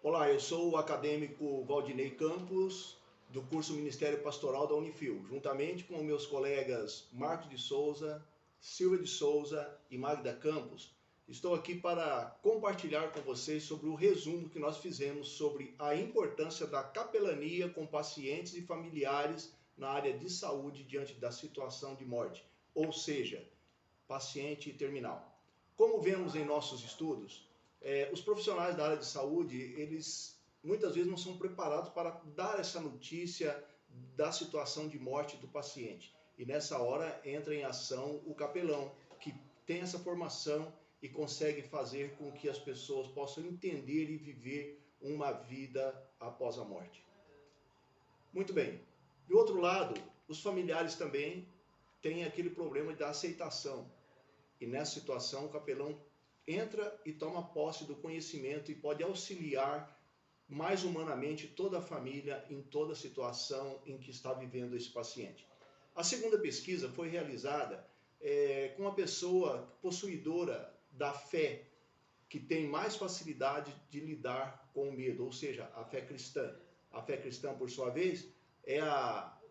Olá, eu sou o acadêmico Valdinei Campos, do curso Ministério Pastoral da Unifil, juntamente com meus colegas Marcos de Souza, Silvia de Souza e Magda Campos. Estou aqui para compartilhar com vocês sobre o resumo que nós fizemos sobre a importância da capelania com pacientes e familiares na área de saúde diante da situação de morte, ou seja, paciente terminal. Como vemos em nossos estudos, os profissionais da área de saúde, eles muitas vezes não são preparados para dar essa notícia da situação de morte do paciente. E nessa hora entra em ação o capelão, que tem essa formação e consegue fazer com que as pessoas possam entender e viver uma vida após a morte. Muito bem. Do outro lado, os familiares também têm aquele problema da aceitação. E nessa situação o capelão entra e toma posse do conhecimento e pode auxiliar mais humanamente toda a família em toda a situação em que está vivendo esse paciente. A segunda pesquisa foi realizada com uma pessoa possuidora da fé, que tem mais facilidade de lidar com o medo, ou seja, a fé cristã. A fé cristã, por sua vez,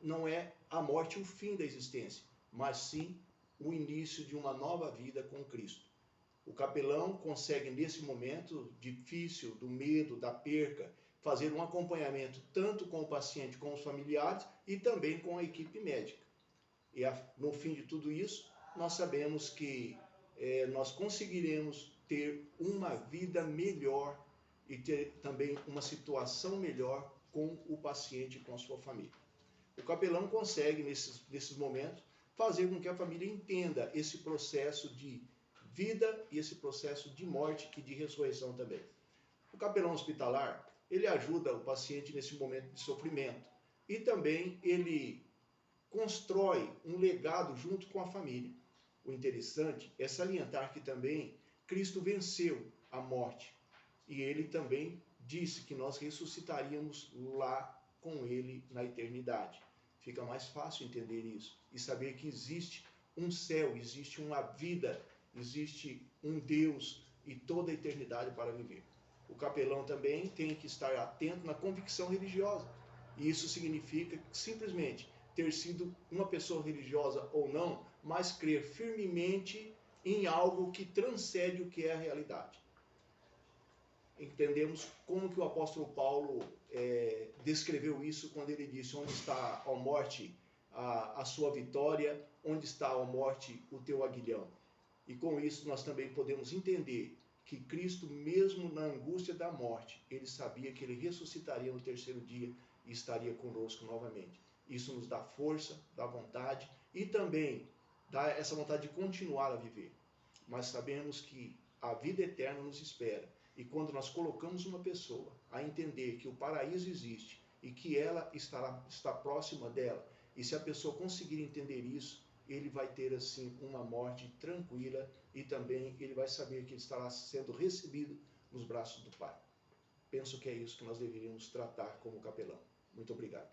não é a morte o fim da existência, mas sim o início de uma nova vida com Cristo. O capelão consegue, nesse momento difícil do medo, da perca, fazer um acompanhamento tanto com o paciente, com os familiares e também com a equipe médica. E no fim de tudo isso, nós sabemos que nós conseguiremos ter uma vida melhor e ter também uma situação melhor com o paciente e com a sua família. O capelão consegue, nesses momentos, fazer com que a família entenda esse processo de vida e esse processo de morte e de ressurreição também. O capelão hospitalar, ele ajuda o paciente nesse momento de sofrimento e também ele constrói um legado junto com a família. O interessante é salientar que também Cristo venceu a morte e ele também disse que nós ressuscitaríamos lá com ele na eternidade. Fica mais fácil entender isso e saber que existe um céu, existe uma vida, existe um Deus e toda a eternidade para viver. O capelão também tem que estar atento na convicção religiosa. E isso significa simplesmente ter sido uma pessoa religiosa ou não, mas crer firmemente em algo que transcende o que é a realidade. Entendemos como que o apóstolo Paulo descreveu isso quando ele disse: onde está, ó morte, a sua vitória, onde está, ó morte, o teu aguilhão. E com isso nós também podemos entender que Cristo, mesmo na angústia da morte, ele sabia que ele ressuscitaria no terceiro dia e estaria conosco novamente. Isso nos dá força, dá vontade e também dá essa vontade de continuar a viver. Mas sabemos que a vida eterna nos espera. E quando nós colocamos uma pessoa a entender que o paraíso existe e que ela está próxima dela, e se a pessoa conseguir entender isso, ele vai ter assim uma morte tranquila e também ele vai saber que ele estará sendo recebido nos braços do Pai. Penso que é isso que nós deveríamos tratar como capelão. Muito obrigado.